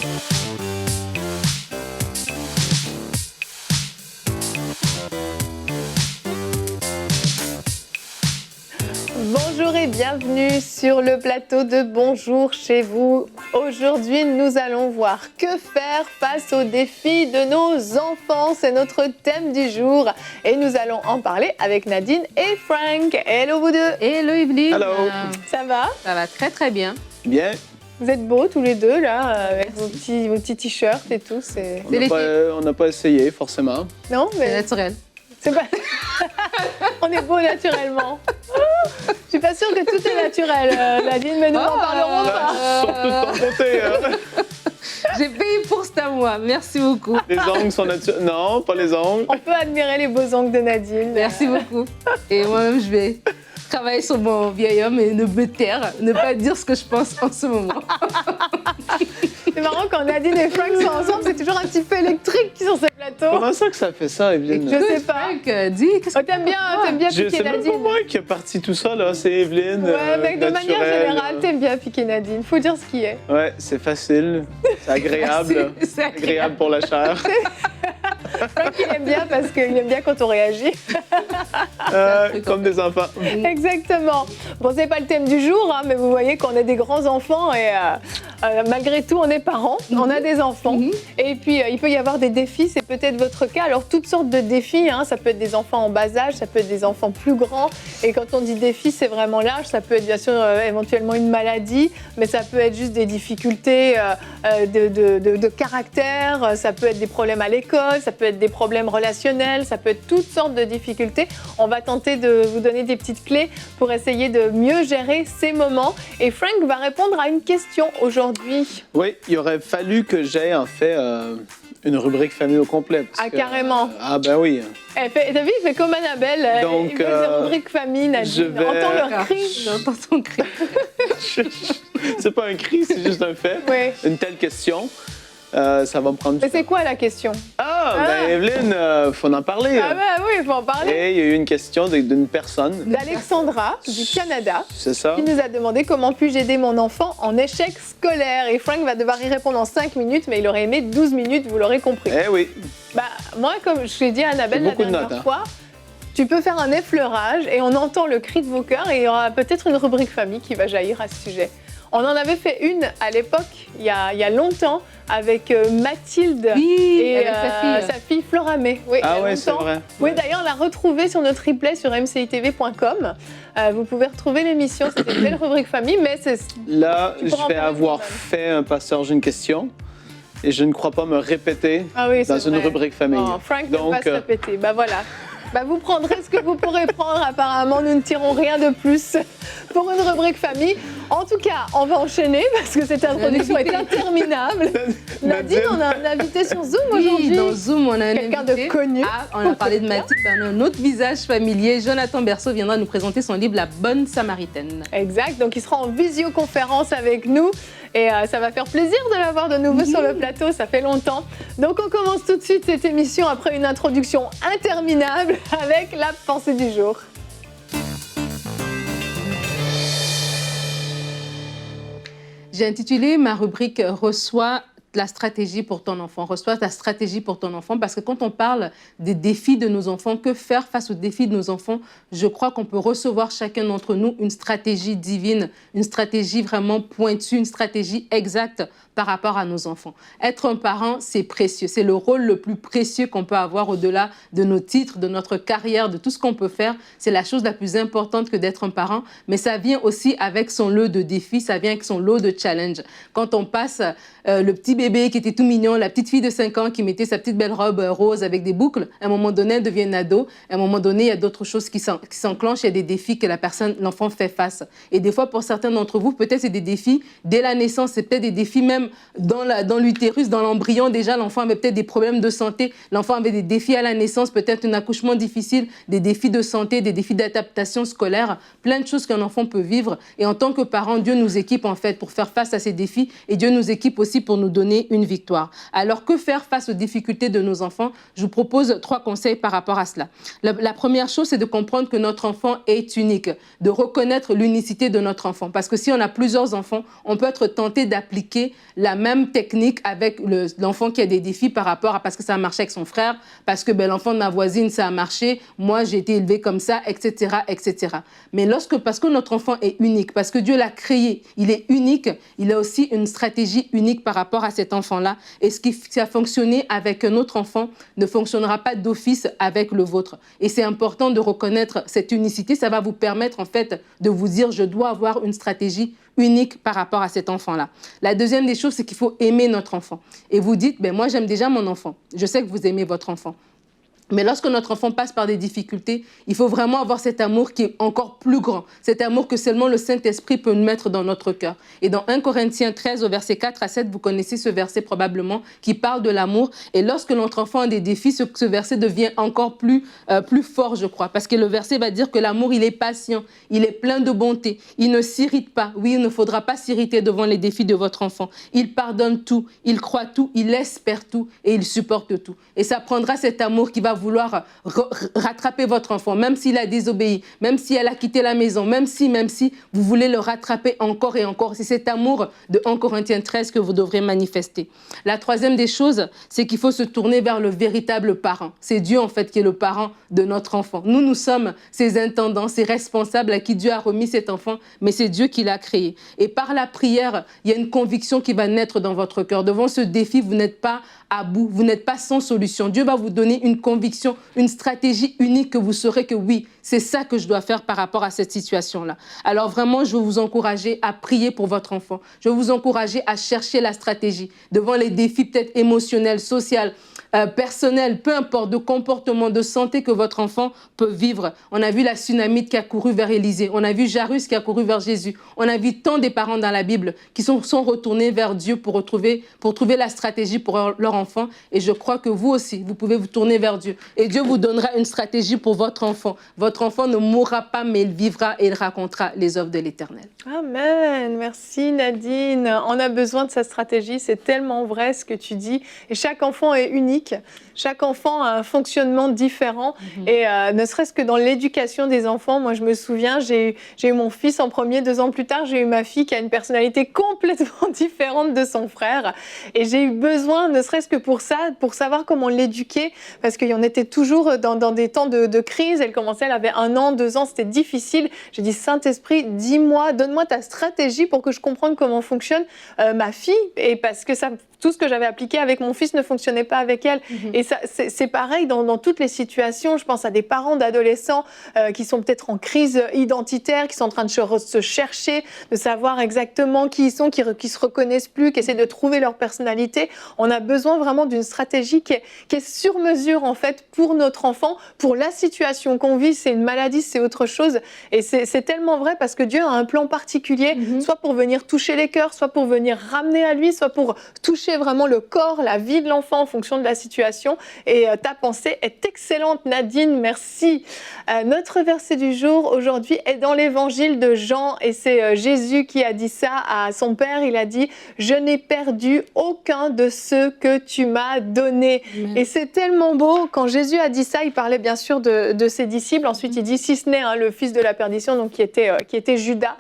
Bonjour et bienvenue sur le plateau de Bonjour chez vous. Aujourd'hui, nous allons voir que faire face aux défis de nos enfants. C'est notre thème du jour et nous allons en parler avec Nadine et Frank. Hello vous deux. Hello Evelyne. Hello. Ça va? Ça va très très bien. Bien. Vous êtes beaux tous les deux là, avec vos petits t-shirts et tout. On n'a pas essayé forcément. Non, C'est mais naturel. c'est pas... On est beaux naturellement. Je suis pas sûre que tout est naturel, Nadine, mais nous en parlerons pas. Surtout de ton côté. Hein. J'ai payé pour ça moi, merci beaucoup. Les ongles sont naturels. Non, pas les ongles. On peut admirer les beaux ongles de Nadine. Merci beaucoup. Et moi-même, je vais travailler sur mon vieil homme et ne me taire, ne pas dire ce que je pense en ce moment. C'est marrant quand Nadine et Frank sont ensemble, c'est toujours un petit peu électrique sur ce plateau. Comment ça que ça fait ça, Evelyne? Je sais pas. Frank, dis, qu'est-ce que T'aimes bien C'est piquer même pas Nadine. moi qui ai parti tout ça, là. C'est Evelyne. Ouais, mais de manière naturelle. générale, t'aimes bien piquer Nadine. Faut dire ce qui est. Ouais, c'est facile. C'est agréable. C'est Agréable pour la chair. Frank, il aime bien parce qu'il aime bien quand on réagit. Comme des enfants. Exactement. Bon, c'est pas le thème du jour, hein, mais vous voyez qu'on est des grands enfants et malgré tout, on est parents, on a des enfants. Et puis, il peut y avoir des défis, c'est peut-être votre cas. Alors, toutes sortes de défis, hein, ça peut être des enfants en bas âge, ça peut être des enfants plus grands. Et quand on dit défi, c'est vraiment large. Ça peut être bien sûr éventuellement une maladie, mais ça peut être juste des difficultés de caractère, ça peut être des problèmes à l'école, ça peut être des problèmes relationnels, ça peut être toutes sortes de difficultés. On va tenter de vous donner des petites clés pour essayer de mieux gérer ces moments. Et Frank va répondre à une question aujourd'hui. Oui, il aurait fallu que j'aie en fait une rubrique famille au complet. Carrément. Ah ben oui. T'as vu, il fait comme Annabelle. Donc, il fait des rubriques famille, Nadine. Entends leur cri. J'entends ton cri. C'est pas un cri, c'est juste un fait. Oui. Une telle question, ça va me prendre du Mais temps. c'est quoi la question? Ben Evelyne, faut en parler. Ah ben oui, il faut en parler. Et il y a eu une question d'une personne. D'Alexandra, du Canada, C'est ça. qui nous a demandé comment puis-je aider mon enfant en échec scolaire. Et Frank va devoir y répondre en 5 minutes, mais il aurait aimé 12 minutes, vous l'aurez compris. Eh oui. Bah, moi, comme je l'ai dit à Annabelle la beaucoup de dernière notes, hein. fois, tu peux faire un effleurage et on entend le cri de vos cœurs et il y aura peut-être une rubrique famille qui va jaillir à ce sujet. On en avait fait une à l'époque, il y a longtemps, avec Mathilde Oui, et avec sa fille Floramé. Oui, il y a Ah ouais, c'est longtemps. vrai. Oui, Ouais. d'ailleurs, on l'a retrouvée sur notre replay sur mcitv.com. Vous pouvez retrouver l'émission, c'était une belle rubrique famille, mais c'est... Là, Tu pourras je vais en parler avoir toi-même. fait un passage une question et je ne crois pas me répéter Ah oui, c'est dans une vrai. rubrique famille. Bon, Frank ne Donc, peut pas se répéter. Bah voilà. Bah vous prendrez ce que vous pourrez prendre. Apparemment, nous ne tirons rien de plus pour une rubrique famille. En tout cas, on va enchaîner parce que cette introduction est interminable. Nadine, on a un invité sur Zoom Oui, aujourd'hui. dans Zoom, on a un Quelqu'un de invité. connu. Ah, on a parlé de Mathilde, on a un autre visage familier. Jonathan Berceau viendra nous présenter son livre La Bonne Samaritaine. Exact, donc il sera en visioconférence avec nous et ça va faire plaisir de l'avoir de nouveau sur le plateau, ça fait longtemps. Donc on commence tout de suite cette émission après une introduction interminable avec la pensée du jour. J'ai intitulé ma rubrique « Reçois la stratégie pour ton enfant ». Reçois ta stratégie pour ton enfant, parce que quand on parle des défis de nos enfants, que faire face aux défis de nos enfants, je crois qu'on peut recevoir chacun d'entre nous une stratégie divine, une stratégie vraiment pointue, une stratégie exacte par rapport à nos enfants. Être un parent, c'est précieux. C'est le rôle le plus précieux qu'on peut avoir au-delà de nos titres, de notre carrière, de tout ce qu'on peut faire. C'est la chose la plus importante que d'être un parent, mais ça vient aussi avec son lot de défis, ça vient avec son lot de challenges. Quand on passe le petit bébé qui était tout mignon, la petite fille de 5 ans qui mettait sa petite belle robe rose avec des boucles, à un moment donné, elle devient une ado. À un moment donné, il y a d'autres choses qui s'enclenchent, il y a des défis que l'enfant fait face. Et des fois, pour certains d'entre vous, peut-être c'est des défis dès la naissance, c'est peut-être des défis même dans l'utérus, dans l'embryon. Déjà, l'enfant avait peut-être des problèmes de santé, l'enfant avait des défis à la naissance, peut-être un accouchement difficile, des défis de santé, des défis d'adaptation scolaire, plein de choses qu'un enfant peut vivre. Et en tant que parent, Dieu nous équipe en fait pour faire face à ces défis et Dieu nous équipe aussi pour nous donner une victoire. Alors, que faire face aux difficultés de nos enfants? Je vous propose 3 conseils par rapport à cela. La première chose, c'est de comprendre que notre enfant est unique, de reconnaître l'unicité de notre enfant. Parce que si on a plusieurs enfants, on peut être tenté d'appliquer la même technique avec l'enfant qui a des défis par rapport à parce que ça a marché avec son frère, parce que l'enfant de ma voisine, ça a marché, moi j'ai été élevé comme ça, etc., etc. Mais parce que notre enfant est unique, parce que Dieu l'a créé, il est unique, il a aussi une stratégie unique par rapport à cet enfant-là. Et ce qui a fonctionné avec un autre enfant ne fonctionnera pas d'office avec le vôtre. Et c'est important de reconnaître cette unicité. Ça va vous permettre en fait de vous dire, je dois avoir une stratégie unique par rapport à cet enfant-là. La deuxième des choses, c'est qu'il faut aimer notre enfant. Et vous dites, moi j'aime déjà mon enfant. Je sais que vous aimez votre enfant. Mais lorsque notre enfant passe par des difficultés, il faut vraiment avoir cet amour qui est encore plus grand. Cet amour que seulement le Saint-Esprit peut mettre dans notre cœur. Et dans 1 Corinthiens 13, au verset 4 à 7, vous connaissez ce verset probablement, qui parle de l'amour. Et lorsque notre enfant a des défis, ce verset devient encore plus fort, je crois. Parce que le verset va dire que l'amour, il est patient, il est plein de bonté, il ne s'irrite pas. Oui, il ne faudra pas s'irriter devant les défis de votre enfant. Il pardonne tout, il croit tout, il espère tout et il supporte tout. Et ça prendra cet amour qui va vouloir rattraper votre enfant, même s'il a désobéi, même si elle a quitté la maison, même si vous voulez le rattraper encore et encore. C'est cet amour de 1 Corinthiens 13 que vous devrez manifester. La troisième des choses, c'est qu'il faut se tourner vers le véritable parent. C'est Dieu, en fait, qui est le parent de notre enfant. Nous sommes ses intendants, ses responsables à qui Dieu a remis cet enfant, mais c'est Dieu qui l'a créé. Et par la prière, il y a une conviction qui va naître dans votre cœur. Devant ce défi, vous n'êtes pas à bout, vous n'êtes pas sans solution. Dieu va vous donner une conviction, une stratégie unique que vous saurez que oui, c'est ça que je dois faire par rapport à cette situation-là. Alors vraiment, je veux vous encourager à prier pour votre enfant. Je veux vous encourager à chercher la stratégie devant les défis peut-être émotionnels, sociaux, personnels, peu importe, de comportement, de santé que votre enfant peut vivre. On a vu la Sunamite qui a couru vers Élisée. On a vu Jairus qui a couru vers Jésus. On a vu tant des parents dans la Bible qui sont retournés vers Dieu pour trouver la stratégie pour leur enfant. Et je crois que vous aussi, vous pouvez vous tourner vers Dieu. Et Dieu vous donnera une stratégie pour votre enfant. Votre enfant ne mourra pas, mais il vivra et il racontera les œuvres de l'Éternel. Amen. Merci Nadine. On a besoin de sa stratégie. C'est tellement vrai ce que tu dis. Et chaque enfant est unique. Chaque enfant a un fonctionnement différent. Et ne serait-ce que dans l'éducation des enfants, moi je me souviens, j'ai eu mon fils en premier, 2 ans plus tard, j'ai eu ma fille qui a une personnalité complètement différente de son frère. Et j'ai eu besoin, ne serait-ce que pour ça, pour savoir comment l'éduquer, parce qu'il y en était toujours dans des temps de crise. Elle avait 1 an, 2 ans, c'était difficile. J'ai dit, Saint-Esprit, dis-moi, donne-moi ta stratégie pour que je comprenne comment fonctionne ma fille. Et parce que tout ce que j'avais appliqué avec mon fils ne fonctionnait pas avec elle. Et ça, c'est pareil dans toutes les situations. Je pense à des parents d'adolescents qui sont peut-être en crise identitaire, qui sont en train de se chercher, de savoir exactement qui ils sont, qui se reconnaissent plus, qui essaient de trouver leur personnalité. On a besoin vraiment d'une stratégie qui est sur mesure, en fait, pour notre enfant, pour la situation qu'on vit. C'est une maladie, c'est autre chose. Et c'est tellement vrai parce que Dieu a un plan particulier, soit pour venir toucher les cœurs, soit pour venir ramener à lui, soit pour toucher vraiment le corps, la vie de l'enfant en fonction de la situation. Et ta pensée est excellente, Nadine, merci. Notre verset du jour aujourd'hui est dans l'évangile de Jean et c'est Jésus qui a dit ça à son père. Il a dit « Je n'ai perdu aucun de ceux que tu m'as donnés ». Et c'est tellement beau. Quand Jésus a dit ça, il parlait bien sûr de ses disciples. Ensuite, il dit « Si ce n'est le fils de la perdition », donc qui était Judas.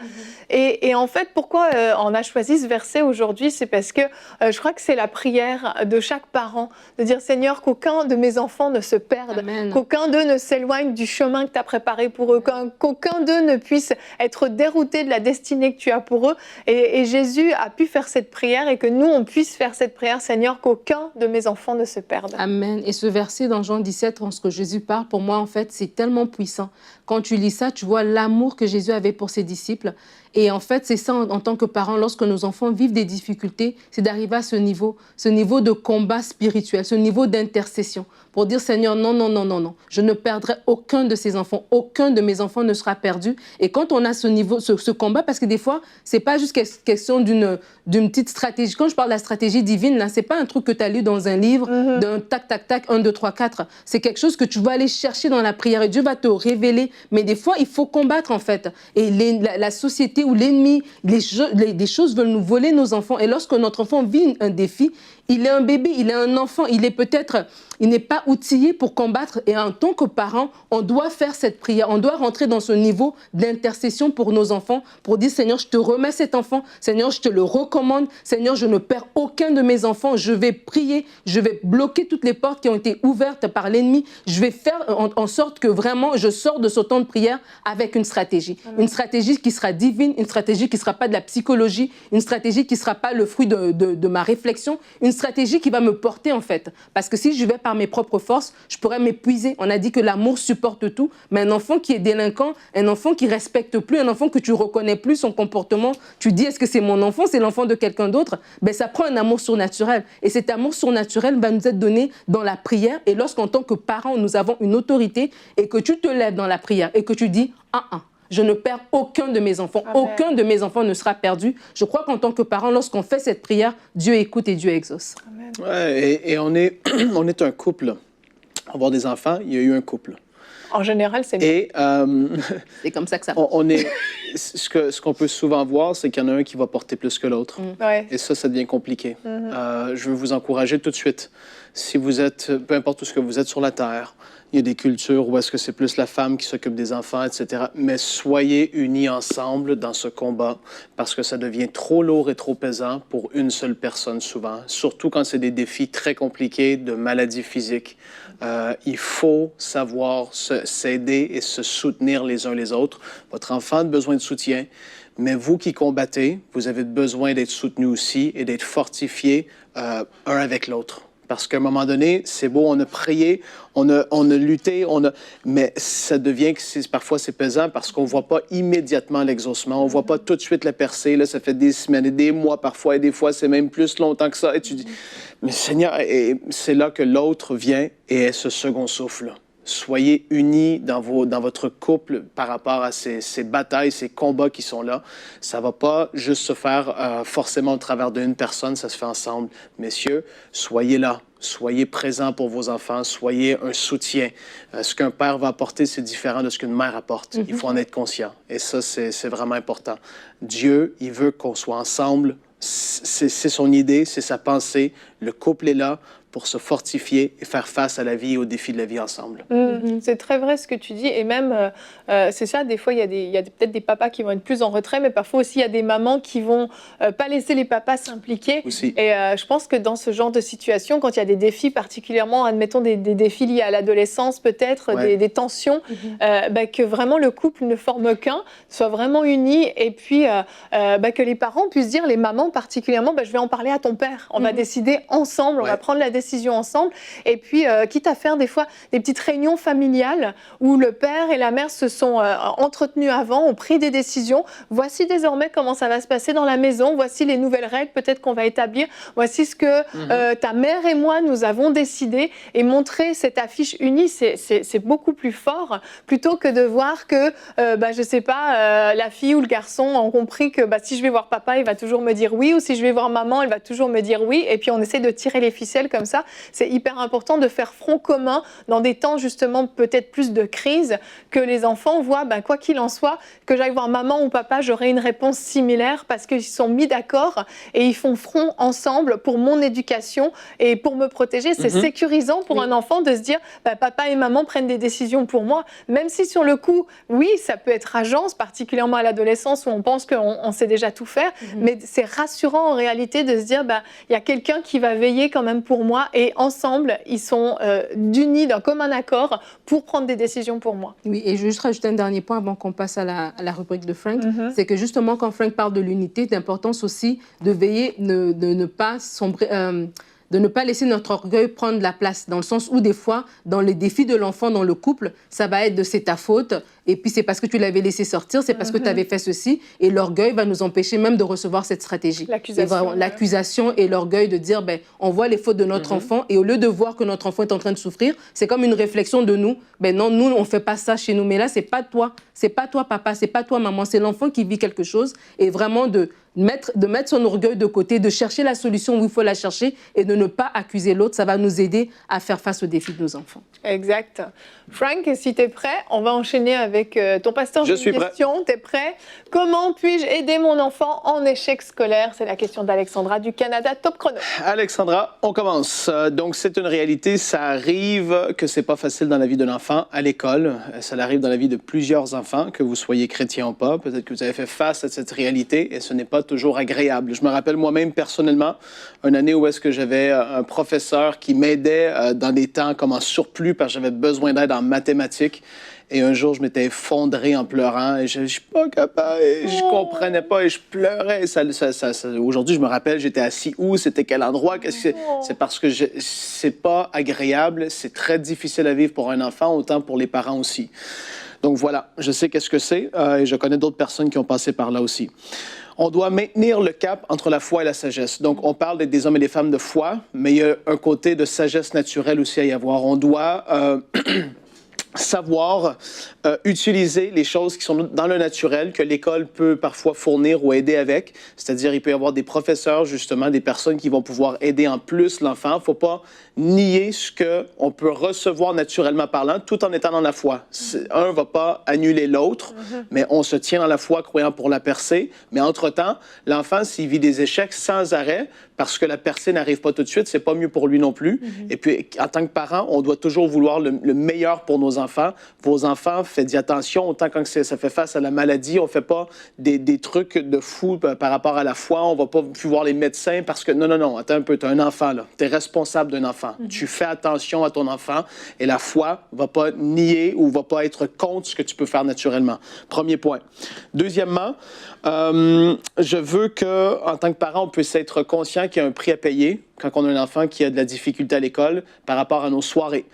Et en fait, pourquoi on a choisi ce verset aujourd'hui? C'est parce que je crois que c'est la prière de chaque parent, de dire Seigneur, qu'aucun de mes enfants ne se perde, qu'aucun d'eux ne s'éloigne du chemin que tu as préparé pour eux, qu'aucun d'eux ne puisse être dérouté de la destinée que tu as pour eux. Et Jésus a pu faire cette prière et que nous, on puisse faire cette prière, Seigneur, qu'aucun de mes enfants ne se perde. Amen. Et ce verset dans Jean 17, en ce que Jésus parle, pour moi, en fait, c'est tellement puissant. Quand tu lis ça, tu vois l'amour que Jésus avait pour ses disciples. Et en fait, c'est ça en tant que parents, lorsque nos enfants vivent des difficultés, c'est d'arriver à ce niveau de combat spirituel, ce niveau d'intercession, pour dire Seigneur, non, non, non, non, non, je ne perdrai aucun de ces enfants, aucun de mes enfants ne sera perdu. Et quand on a ce niveau, ce combat, parce que des fois, c'est pas juste question d'une petite stratégie. Quand je parle de la stratégie divine, là, c'est pas un truc que tu as lu dans un livre, d'un tac, tac, tac, 1, 2, 3, 4. C'est quelque chose que tu vas aller chercher dans la prière et Dieu va te révéler. Mais des fois, il faut combattre, en fait. Et la société ou l'ennemi, des choses veulent nous voler nos enfants. Et lorsque notre enfant vit un défi, il est un bébé, il est un enfant, il n'est pas outillé pour combattre. Et en tant que parent, on doit faire cette prière. On doit rentrer dans ce niveau d'intercession pour nos enfants, pour dire, Seigneur, je te remets cet enfant. Seigneur, je te le recommande. Seigneur, je ne perds aucun de mes enfants. Je vais prier. Je vais bloquer toutes les portes qui ont été ouvertes par l'ennemi. Je vais faire en sorte que vraiment, je sors de ce temps de prière avec une stratégie. Amen. Une stratégie qui sera divine, une stratégie qui ne sera pas de la psychologie, une stratégie qui ne sera pas le fruit de ma réflexion, une stratégie qui va me porter en fait. Parce que si je vais par mes propres forces, je pourrais m'épuiser. On a dit que l'amour supporte tout, mais un enfant qui est délinquant, un enfant qui ne respecte plus, un enfant que tu ne reconnais plus son comportement, tu dis est-ce que c'est mon enfant, c'est l'enfant de quelqu'un d'autre, ben, ça prend un amour surnaturel. Et cet amour surnaturel va nous être donné dans la prière. Et lorsqu'en tant que parents, nous avons une autorité et que tu te lèves dans la prière et que tu dis je ne perds aucun de mes enfants. Amen. Aucun de mes enfants ne sera perdu. Je crois qu'en tant que parent, lorsqu'on fait cette prière, Dieu écoute et Dieu exauce. Amen. Ouais, et on est un couple. Avoir des enfants, il y a eu un couple. En général, c'est bien. Et c'est comme ça que ça marche. Ce qu'on peut souvent voir, c'est qu'il y en a un qui va porter plus que l'autre. Ouais. Et ça devient compliqué. Je veux vous encourager tout de suite. Si vous êtes, peu importe où ce que vous êtes sur la terre, il y a des cultures où est-ce que c'est plus la femme qui s'occupe des enfants, etc. Mais soyez unis ensemble dans ce combat parce que ça devient trop lourd et trop pesant pour une seule personne souvent, surtout quand c'est des défis très compliqués de maladies physiques. Il faut savoir s'aider et se soutenir les uns les autres. Votre enfant a besoin de soutien, mais vous qui combattez, vous avez besoin d'être soutenus aussi et d'être fortifiés un avec l'autre. Parce qu'à un moment donné, c'est beau, on a prié, on a lutté, mais ça devient que parfois c'est pesant parce qu'on ne voit pas immédiatement l'exaucement, on ne voit pas tout de suite la percée. Là, ça fait des semaines et des mois parfois, et des fois c'est même plus longtemps que ça. Et tu dis, mais Seigneur, et c'est là que l'autre vient et est ce second souffle. Soyez unis dans votre couple par rapport à ces batailles, ces combats qui sont là. Ça ne va pas juste se faire forcément au travers d'une personne, ça se fait ensemble. Messieurs, soyez là. Soyez présents pour vos enfants, soyez un soutien. Ce qu'un père va apporter, c'est différent de ce qu'une mère apporte. Il faut en être conscient. Et ça, c'est vraiment important. Dieu, il veut qu'on soit ensemble. C'est son idée, c'est sa pensée. Le couple est là pour se fortifier et faire face à la vie et aux défis de la vie ensemble. C'est très vrai ce que tu dis. Et même, c'est ça, des fois, il y a peut-être des papas qui vont être plus en retrait, mais parfois aussi, il y a des mamans qui vont pas laisser les papas s'impliquer. Aussi. Et je pense que dans ce genre de situation, quand il y a des défis, particulièrement, admettons, des défis liés à l'adolescence, peut-être, des tensions, que vraiment le couple ne forme qu'un, soit vraiment uni, et puis que les parents puissent dire, les mamans particulièrement, je vais en parler à ton père. On va décider ensemble, on va prendre la décision ensemble. Et puis, quitte à faire des fois des petites réunions familiales où le père et la mère se sont entretenus avant, ont pris des décisions. Voici désormais comment ça va se passer dans la maison. Voici les nouvelles règles peut-être qu'on va établir. Voici ce que ta mère et moi, nous avons décidé. Et montrer cette affiche unie, c'est beaucoup plus fort plutôt que de voir que, je sais pas, la fille ou le garçon ont compris que si je vais voir papa, il va toujours me dire oui, ou si je vais voir maman, elle va toujours me dire oui. Et puis, on essaie de tirer les ficelles comme ça. C'est hyper important de faire front commun dans des temps justement peut-être plus de crise, que les enfants voient, quoi qu'il en soit, que j'aille voir maman ou papa, j'aurai une réponse similaire parce qu'ils se sont mis d'accord et ils font front ensemble pour mon éducation et pour me protéger. C'est sécurisant pour un enfant de se dire papa et maman prennent des décisions pour moi, même si sur le coup, oui, ça peut être rageant, particulièrement à l'adolescence où on pense qu'on sait déjà tout faire, mais c'est rassurant en réalité de se dire il y a quelqu'un qui va veiller quand même pour moi et ensemble, ils sont unis d'un commun accord pour prendre des décisions pour moi. Oui, et je vais juste rajouter un dernier point avant qu'on passe à la rubrique de Frank. C'est que justement, quand Frank parle de l'unité, d'importance aussi de veiller, de ne pas sombrer... de ne pas laisser notre orgueil prendre la place, dans le sens où des fois, dans les défis de l'enfant, dans le couple, ça va être de c'est ta faute, et puis c'est parce que tu l'avais laissé sortir, c'est parce que tu avais fait ceci, et l'orgueil va nous empêcher même de recevoir cette stratégie. L'accusation et l'orgueil de dire, on voit les fautes de notre enfant, et au lieu de voir que notre enfant est en train de souffrir, c'est comme une réflexion de nous, non, nous, on ne fait pas ça chez nous, mais là, c'est pas toi papa, c'est pas toi maman, c'est l'enfant qui vit quelque chose, et vraiment de mettre son orgueil de côté, de chercher la solution où il faut la chercher et de ne pas accuser l'autre, ça va nous aider à faire face aux défis de nos enfants. Exact. Frank, si tu es prêt, on va enchaîner avec avec ton pasteur. Je suis prêt. Question, t'es prêt? Comment puis-je aider mon enfant en échec scolaire? C'est la question d'Alexandra du Canada. Top chrono. Alexandra, on commence. Donc, c'est une réalité. Ça arrive que c'est pas facile dans la vie d'un enfant à l'école. Ça arrive dans la vie de plusieurs enfants, que vous soyez chrétien ou pas. Peut-être que vous avez fait face à cette réalité et ce n'est pas toujours agréable. Je me rappelle moi-même personnellement, une année où est-ce que j'avais un professeur qui m'aidait dans des temps comme en surplus parce que j'avais besoin d'aide en mathématiques. Et un jour, je m'étais effondré en pleurant et je suis pas capable et je comprenais pas et je pleurais. Aujourd'hui, je me rappelle, j'étais assis où, c'était quel endroit, c'est parce que c'est pas agréable, c'est très difficile à vivre pour un enfant, autant pour les parents aussi. Donc voilà, je sais qu'est-ce que c'est et je connais d'autres personnes qui ont passé par là aussi. On doit maintenir le cap entre la foi et la sagesse. Donc, on parle des hommes et des femmes de foi, mais il y a un côté de sagesse naturelle aussi à y avoir. On doit savoir utiliser les choses qui sont dans le naturel, que l'école peut parfois fournir ou aider avec. C'est-à-dire, il peut y avoir des professeurs, justement, des personnes qui vont pouvoir aider en plus l'enfant. Il ne faut pas nier ce qu'on peut recevoir naturellement parlant, tout en étant dans la foi. Un ne va pas annuler l'autre, mais on se tient dans la foi croyant pour la percée. Mais entre-temps, l'enfant, s'il vit des échecs sans arrêt, parce que la percée n'arrive pas tout de suite, c'est pas mieux pour lui non plus. Et puis, en tant que parent, on doit toujours vouloir le meilleur pour nos enfants. Vos enfants, faites attention, autant quand ça fait face à la maladie, on fait pas des trucs de fou par rapport à la foi, on va pas plus voir les médecins parce que non, attends un peu, tu as un enfant là, tu es responsable d'un enfant. Tu fais attention à ton enfant et la foi va pas nier ou va pas être contre ce que tu peux faire naturellement. Premier point. Deuxièmement, je veux que, en tant que parent, on puisse être conscient qu'il y a un prix à payer quand on a un enfant qui a de la difficulté à l'école par rapport à nos soirées.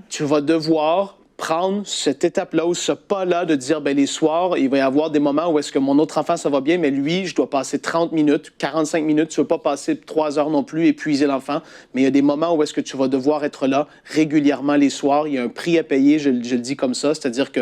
Tu vas devoir prendre cette étape-là ou ce pas-là de dire, ben les soirs, il va y avoir des moments où est-ce que mon autre enfant, ça va bien, mais lui, je dois passer 30 minutes, 45 minutes, tu ne veux pas passer 3 heures non plus, épuiser l'enfant, mais il y a des moments où est-ce que tu vas devoir être là régulièrement les soirs, il y a un prix à payer, je le dis comme ça, c'est-à-dire que,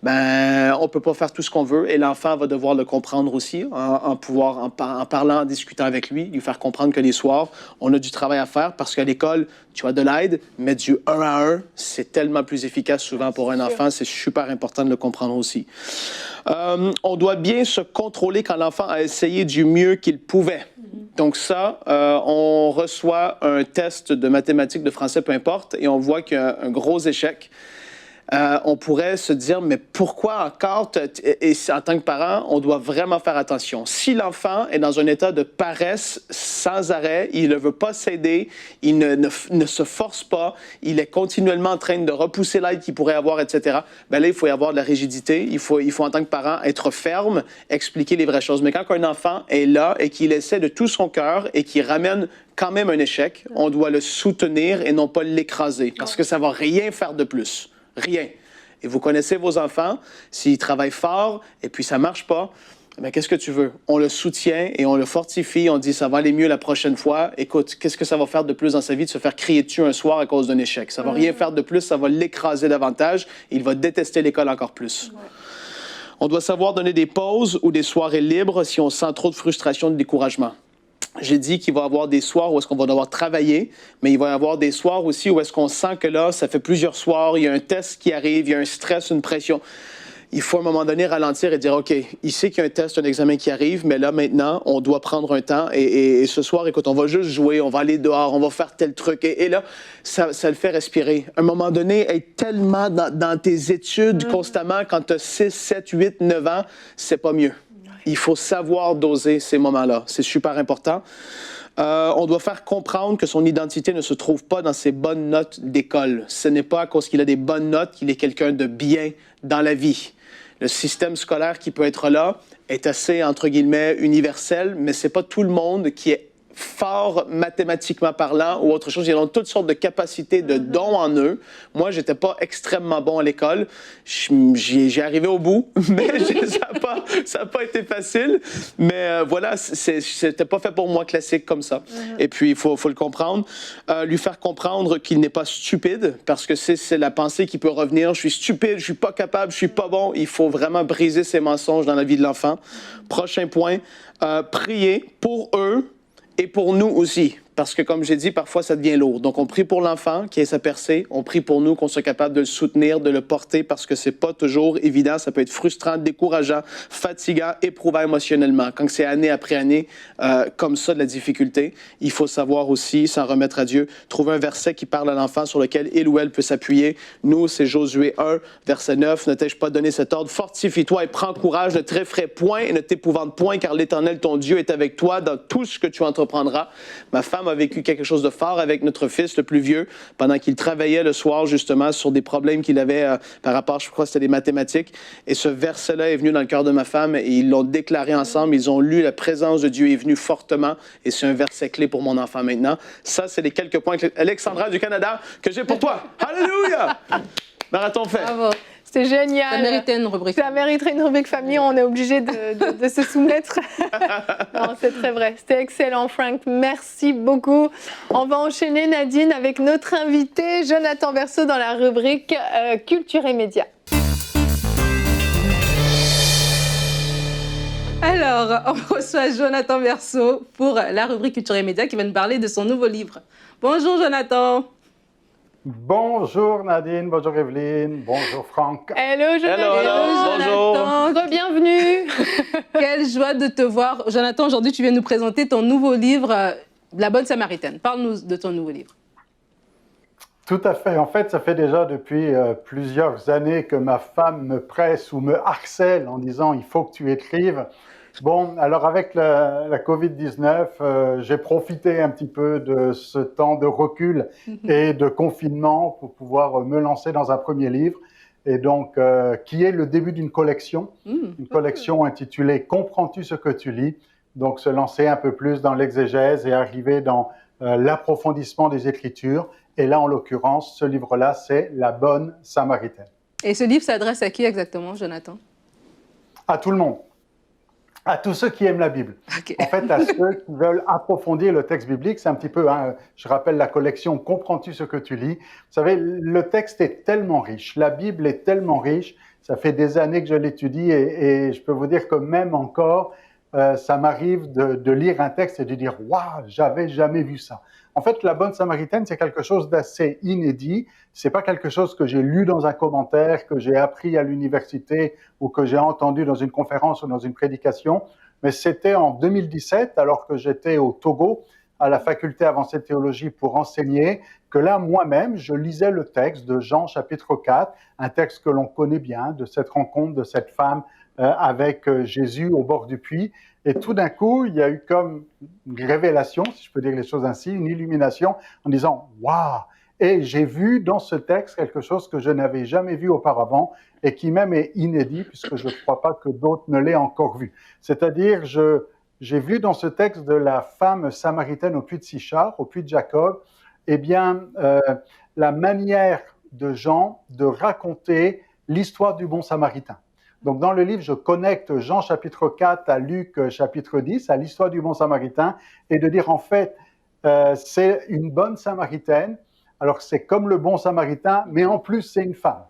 ben, on ne peut pas faire tout ce qu'on veut et l'enfant va devoir le comprendre aussi, en parlant, en discutant avec lui, lui faire comprendre que les soirs, on a du travail à faire parce qu'à l'école, tu as de l'aide, mais du 1 à 1, c'est tellement plus efficace souvent pour un enfant. C'est super important de le comprendre aussi. On doit bien se contrôler quand l'enfant a essayé du mieux qu'il pouvait. Donc ça, on reçoit un test de mathématiques, de français, peu importe, et on voit qu'il y a un gros échec. On pourrait se dire, mais pourquoi encore? Et en tant que parent, on doit vraiment faire attention. Si l'enfant est dans un état de paresse sans arrêt, il ne veut pas s'aider, il ne se force pas, il est continuellement en train de repousser l'aide qu'il pourrait avoir, etc., bien là, il faut y avoir de la rigidité. Il faut en tant que parent, être ferme, expliquer les vraies choses. Mais quand un enfant est là et qu'il essaie de tout son cœur et qu'il ramène quand même un échec, on doit le soutenir et non pas l'écraser, parce que ça ne va rien faire de plus. Rien. Et vous connaissez vos enfants, s'ils travaillent fort et puis ça ne marche pas, bien, qu'est-ce que tu veux? On le soutient et on le fortifie, on dit ça va aller mieux la prochaine fois. Écoute, qu'est-ce que ça va faire de plus dans sa vie de se faire crier dessus un soir à cause d'un échec? Ça ne va rien faire de plus, ça va l'écraser davantage et il va détester l'école encore plus. On doit savoir donner des pauses ou des soirées libres si on sent trop de frustration, de découragement. J'ai dit qu'il va y avoir des soirs où est-ce qu'on va devoir travailler, mais il va y avoir des soirs aussi où est-ce qu'on sent que là, ça fait plusieurs soirs, il y a un test qui arrive, il y a un stress, une pression. Il faut à un moment donné ralentir et dire, OK, il sait qu'il y a un test, un examen qui arrive, mais là, maintenant, on doit prendre un temps. Et ce soir, écoute, on va juste jouer, on va aller dehors, on va faire tel truc. Et là, ça le fait respirer. À un moment donné, être tellement dans tes études constamment, quand tu as 6, 7, 8, 9 ans, c'est pas mieux. Il faut savoir doser ces moments-là. C'est super important. On doit faire comprendre que son identité ne se trouve pas dans ses bonnes notes d'école. Ce n'est pas à cause qu'il a des bonnes notes qu'il est quelqu'un de bien dans la vie. Le système scolaire qui peut être là est assez, entre guillemets, universel, mais ce n'est pas tout le monde qui est fort mathématiquement parlant ou autre chose. Ils ont toutes sortes de capacités, de dons en eux. Moi, j'étais pas extrêmement bon à l'école. J'ai arrivé au bout, mais ça n'a pas été facile. Mais voilà, c'était pas fait pour moi classique comme ça. Et puis, il faut le comprendre. Lui faire comprendre qu'il n'est pas stupide, parce que c'est la pensée qui peut revenir. Je suis stupide, je suis pas capable, je suis pas bon. Il faut vraiment briser ces mensonges dans la vie de l'enfant. Prochain point, prier pour eux et pour nous aussi. parce que, comme j'ai dit, parfois, ça devient lourd. Donc, on prie pour l'enfant qui ait sa percée. On prie pour nous, qu'on soit capable de le soutenir, de le porter, parce que c'est pas toujours évident. Ça peut être frustrant, décourageant, fatigant, éprouvant émotionnellement. Quand c'est année après année, comme ça, de la difficulté, il faut savoir aussi s'en remettre à Dieu. Trouver un verset qui parle à l'enfant sur lequel il ou elle peut s'appuyer. Nous, c'est Josué 1, verset 9. Ne t'ai-je pas donné cet ordre? Fortifie-toi et prends courage, ne te effraie point et ne t'épouvante point, car l'Éternel, ton Dieu, est avec toi dans tout ce que tu entreprendras. Ma femme a vécu quelque chose de fort avec notre fils, le plus vieux, pendant qu'il travaillait le soir, justement, sur des problèmes qu'il avait par rapport, je crois, c'était des mathématiques. Et ce verset-là est venu dans le cœur de ma femme et ils l'ont déclaré ensemble. Ils ont lu, la présence de Dieu est venue fortement et c'est un verset clé pour mon enfant maintenant. Ça, c'est les quelques points, Alexandra du Canada, que j'ai pour toi. Alléluia! Marathon fait. Bravo. C'est génial. Ça méritait une rubrique. Ça mériterait une rubrique famille, on est obligé de se soumettre. Non, c'est très vrai. C'était excellent, Frank. Merci beaucoup. On va enchaîner, Nadine, avec notre invité, Jonathan Verseau, dans la rubrique Culture et Médias. Alors, on reçoit Jonathan Verseau pour la rubrique Culture et Médias qui va nous parler de son nouveau livre. Bonjour, Jonathan. Bonjour Nadine, bonjour Evelyne, bonjour Franck. Hello, Jonathan. Hello, bonjour. Bienvenue. Quelle joie de te voir. Jonathan, aujourd'hui, tu viens nous présenter ton nouveau livre, La Bonne Samaritaine. Parle-nous de ton nouveau livre. Tout à fait. En fait, ça fait déjà depuis plusieurs années que ma femme me presse ou me harcèle en disant « il faut que tu écrives ». Bon, alors avec la COVID-19, j'ai profité un petit peu de ce temps de recul et de confinement pour pouvoir me lancer dans un premier livre, et donc qui est le début d'une collection, une collection intitulée « Comprends-tu ce que tu lis ?» Donc se lancer un peu plus dans l'exégèse et arriver dans l'approfondissement des Écritures. Et là, en l'occurrence, ce livre-là, c'est La Bonne Samaritaine. Et ce livre s'adresse à qui exactement, Jonathan? À tout le monde. À tous ceux qui aiment la Bible. Okay. En fait, à ceux qui veulent approfondir le texte biblique, c'est un petit peu, je rappelle la collection « Comprends-tu ce que tu lis ?» Vous savez, le texte est tellement riche, la Bible est tellement riche, ça fait des années que je l'étudie et je peux vous dire que même encore, ça m'arrive de lire un texte et de dire « Waouh, j'avais jamais vu ça ». En fait, La Bonne Samaritaine, c'est quelque chose d'assez inédit. C'est pas quelque chose que j'ai lu dans un commentaire, que j'ai appris à l'université ou que j'ai entendu dans une conférence ou dans une prédication. Mais c'était en 2017, alors que j'étais au Togo, à la faculté avancée de théologie pour enseigner, que là, moi-même, je lisais le texte de Jean chapitre 4, un texte que l'on connaît bien, de cette rencontre de cette femme avec Jésus au bord du puits. Et tout d'un coup, il y a eu comme une révélation, si je peux dire les choses ainsi, une illumination en disant « Waouh !» Et j'ai vu dans ce texte quelque chose que je n'avais jamais vu auparavant et qui même est inédit puisque je ne crois pas que d'autres ne l'aient encore vu. C'est-à-dire, j'ai vu dans ce texte de la femme samaritaine au puits de Sichar, au puits de Jacob, eh bien, la manière de Jean de raconter l'histoire du bon samaritain. Donc, dans le livre, je connecte Jean chapitre 4 à Luc chapitre 10, à l'histoire du bon samaritain, et de dire, en fait, c'est une bonne samaritaine. Alors, c'est comme le bon samaritain, mais en plus, c'est une femme.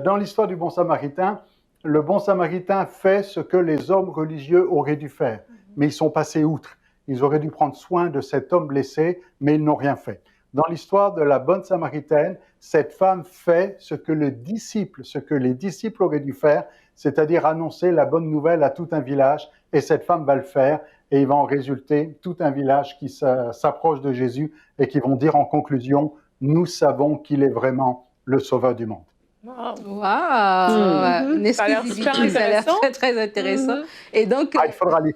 Dans l'histoire du bon samaritain, le bon samaritain fait ce que les hommes religieux auraient dû faire, mais ils sont passés outre. Ils auraient dû prendre soin de cet homme blessé, mais ils n'ont rien fait. Dans l'histoire de la bonne samaritaine, cette femme fait ce que les disciples auraient dû faire, c'est-à-dire annoncer la bonne nouvelle à tout un village, et cette femme va le faire, et il va en résulter tout un village qui s'approche de Jésus et qui vont dire en conclusion, nous savons qu'il est vraiment le sauveur du monde. Wow. Une exclusivité, ça a l'air très, très intéressant. Et donc, il faudra lire.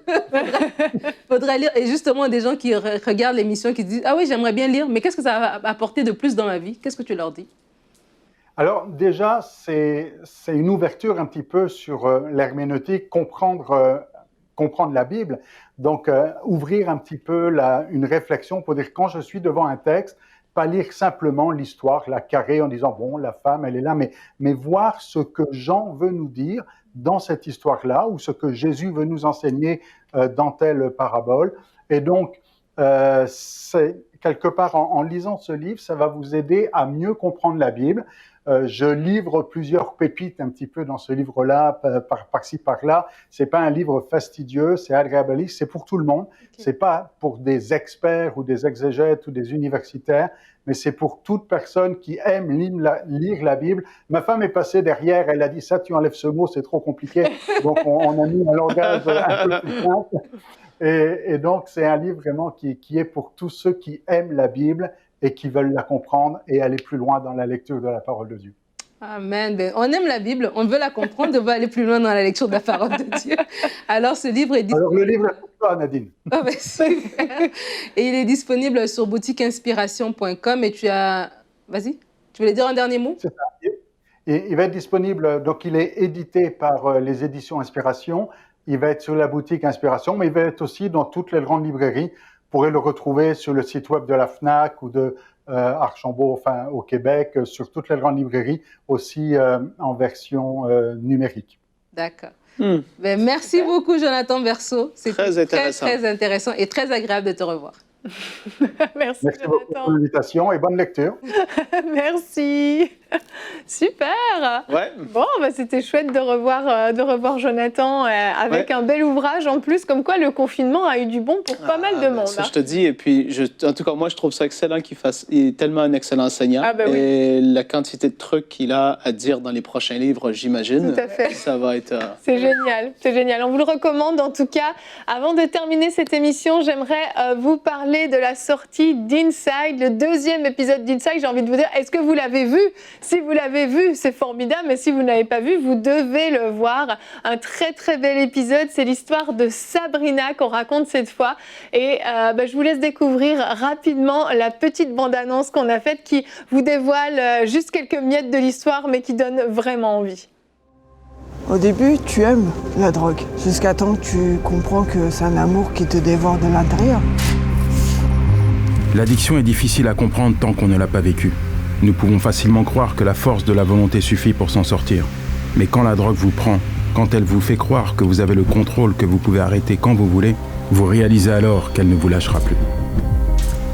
faudra lire. Et justement, des gens qui regardent l'émission, qui disent « Ah oui, j'aimerais bien lire, mais qu'est-ce que ça va apporter de plus dans ma vie ?» Qu'est-ce que tu leur dis? Alors déjà, c'est une ouverture un petit peu sur l'herméneutique, comprendre la Bible. Donc, ouvrir un petit peu une réflexion pour dire quand je suis devant un texte, pas lire simplement l'histoire, la carrée en disant, bon, la femme, elle est là, mais voir ce que Jean veut nous dire dans cette histoire-là, ou ce que Jésus veut nous enseigner dans telle parabole. Et donc, c'est quelque part, en lisant ce livre, ça va vous aider à mieux comprendre la Bible. Je livre plusieurs pépites un petit peu dans ce livre-là, par-ci, par-là. C'est pas un livre fastidieux, c'est agréable, c'est pour tout le monde. Okay. C'est pas pour des experts ou des exégètes ou des universitaires, mais c'est pour toute personne qui aime lire la Bible. Ma femme est passée derrière, elle a dit ça, tu enlèves ce mot, c'est trop compliqué. Donc on a mis un langage un peu plus simple. Et donc c'est un livre vraiment qui est pour tous ceux qui aiment la Bible et qui veulent la comprendre et aller plus loin dans la lecture de la parole de Dieu. Amen. Ben, on aime la Bible, on veut la comprendre, on veut aller plus loin dans la lecture de la parole de Dieu. Alors, ce livre est disponible... Alors, le livre est pour toi, Nadine. Oh, ben, super. Et il est disponible sur boutiqueinspiration.com et tu as... Vas-y, tu voulais dire un dernier mot? C'est ça. Et il va être disponible, donc il est édité par les éditions Inspiration, il va être sur la boutique Inspiration, mais il va être aussi dans toutes les grandes librairies. Vous pourrez le retrouver sur le site web de la FNAC ou de Archambault, enfin au Québec, sur toutes les grandes librairies, aussi en version numérique. D'accord. Ben, merci beaucoup, Jonathan Verso. C'était très intéressant et très agréable de te revoir. Merci beaucoup pour l'invitation et bonne lecture. Merci. Super. Ouais. Bon, bah, c'était chouette de revoir Jonathan avec un bel ouvrage en plus, comme quoi le confinement a eu du bon pour pas mal de monde. Ça, je te dis, et puis en tout cas, moi, je trouve ça excellent il est tellement un excellent enseignant. Et la quantité de trucs qu'il a à dire dans les prochains livres, j'imagine, tout à fait. Ça va être... C'est génial, c'est génial. On vous le recommande en tout cas. Avant de terminer cette émission, j'aimerais vous parler de la sortie d'Inside, le 2e épisode d'Inside. J'ai envie de vous dire, est-ce que vous l'avez vu? Si vous l'avez vu, c'est formidable, mais si vous ne l'avez pas vu, vous devez le voir. Un très très bel épisode, c'est l'histoire de Sabrina qu'on raconte cette fois. Et je vous laisse découvrir rapidement la petite bande-annonce qu'on a faite qui vous dévoile juste quelques miettes de l'histoire, mais qui donne vraiment envie. Au début, tu aimes la drogue, jusqu'à temps que tu comprends que c'est un amour qui te dévore de l'intérieur. L'addiction est difficile à comprendre tant qu'on ne l'a pas vécue. Nous pouvons facilement croire que la force de la volonté suffit pour s'en sortir. Mais quand la drogue vous prend, quand elle vous fait croire que vous avez le contrôle, que vous pouvez arrêter quand vous voulez, vous réalisez alors qu'elle ne vous lâchera plus.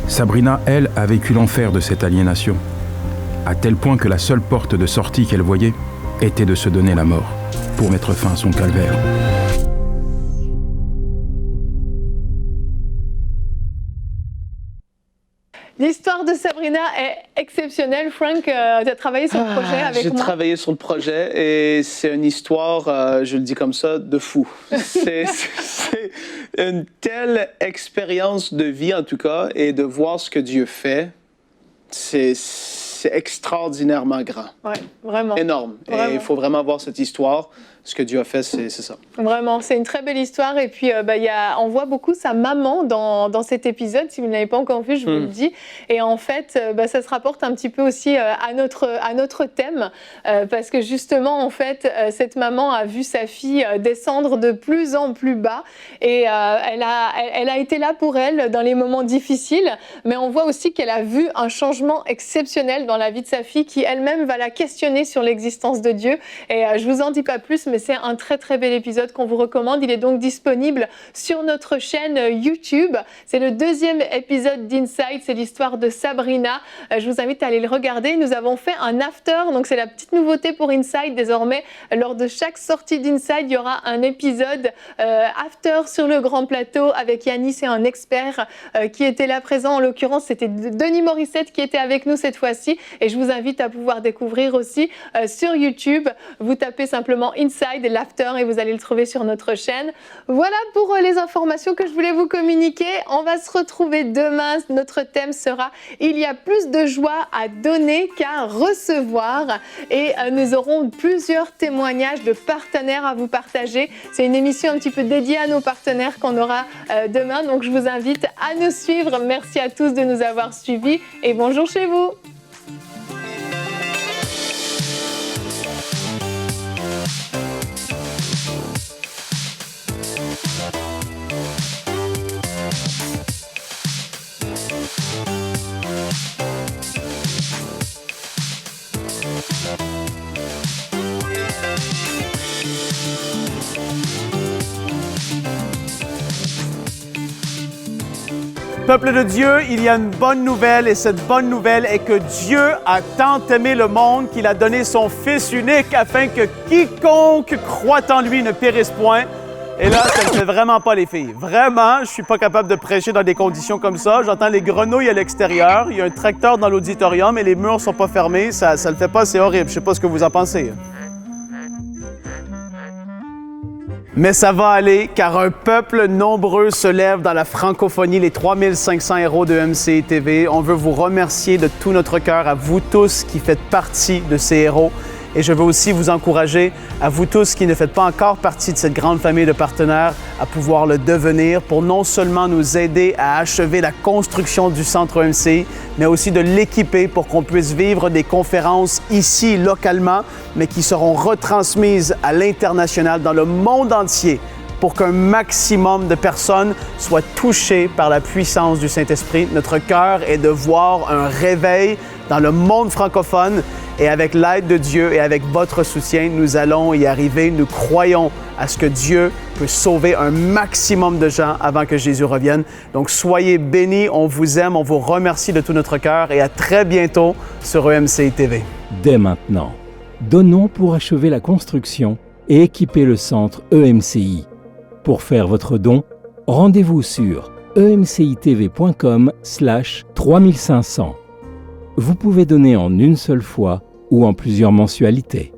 Sabrina, elle, a vécu l'enfer de cette aliénation, à tel point que la seule porte de sortie qu'elle voyait était de se donner la mort, pour mettre fin à son calvaire. L'histoire de Sabrina est exceptionnelle. Frank, tu as travaillé sur le projet avec moi. J'ai travaillé sur le projet et c'est une histoire, je le dis comme ça, de fou. C'est une telle expérience de vie, en tout cas, et de voir ce que Dieu fait, c'est extraordinairement grand. Oui, vraiment. Énorme. Vraiment. Et il faut vraiment voir cette histoire. Ce que Dieu a fait, c'est ça. Vraiment, c'est une très belle histoire. Et puis, on voit beaucoup sa maman dans cet épisode. Si vous ne l'avez pas encore vu, je vous le dis. Et en fait, ça se rapporte un petit peu aussi à notre thème. Parce que justement, en fait, cette maman a vu sa fille descendre de plus en plus bas. Et elle a été là pour elle dans les moments difficiles. Mais on voit aussi qu'elle a vu un changement exceptionnel dans la vie de sa fille qui elle-même va la questionner sur l'existence de Dieu. Et je vous en dis pas plus, mais c'est un très très bel épisode qu'on vous recommande. Il est donc disponible sur notre chaîne YouTube. C'est le 2e épisode d'Inside, c'est l'histoire de Sabrina. Je vous invite à aller le regarder. Nous avons fait un after, donc c'est la petite nouveauté pour Inside. Désormais, lors de chaque sortie d'Inside, il y aura un épisode after sur le grand plateau avec Yanis et un expert qui était là présent. En l'occurrence, c'était Denis Morissette qui était avec nous cette fois-ci. Et je vous invite à pouvoir découvrir aussi sur YouTube. Vous tapez simplement Inside l'after et vous allez le trouver sur notre chaîne. Voilà pour les informations que je voulais vous communiquer. On va se retrouver demain. Notre thème sera « Il y a plus de joie à donner qu'à recevoir » et nous aurons plusieurs témoignages de partenaires à vous partager. C'est une émission un petit peu dédiée à nos partenaires qu'on aura demain. Donc je vous invite à nous suivre. Merci à tous de nous avoir suivis et bonjour chez vous. Peuple de Dieu, il y a une bonne nouvelle et cette bonne nouvelle est que Dieu a tant aimé le monde qu'il a donné son Fils unique afin que quiconque croit en lui ne périsse point. Et là, ça ne fait vraiment pas les filles. Vraiment, je suis pas capable de prêcher dans des conditions comme ça. J'entends les grenouilles à l'extérieur, il y a un tracteur dans l'auditorium et les murs sont pas fermés. Ça le fait pas, c'est horrible. Je sais pas ce que vous en pensez. Mais ça va aller, car un peuple nombreux se lève dans la francophonie, les 3500 héros de MCI TV. On veut vous remercier de tout notre cœur, à vous tous qui faites partie de ces héros. Et je veux aussi vous encourager, à vous tous qui ne faites pas encore partie de cette grande famille de partenaires, à pouvoir le devenir pour non seulement nous aider à achever la construction du centre MCI, mais aussi de l'équiper pour qu'on puisse vivre des conférences ici, localement, mais qui seront retransmises à l'international, dans le monde entier, pour qu'un maximum de personnes soient touchées par la puissance du Saint-Esprit. Notre cœur est de voir un réveil dans le monde francophone et avec l'aide de Dieu et avec votre soutien, nous allons y arriver. Nous croyons à ce que Dieu peut sauver un maximum de gens avant que Jésus revienne. Donc soyez bénis, on vous aime, on vous remercie de tout notre cœur et à très bientôt sur EMCI TV. Dès maintenant, donnons pour achever la construction et équiper le centre EMCI. Pour faire votre don, rendez-vous sur emcitv.com/3500. Vous pouvez donner en une seule fois ou en plusieurs mensualités.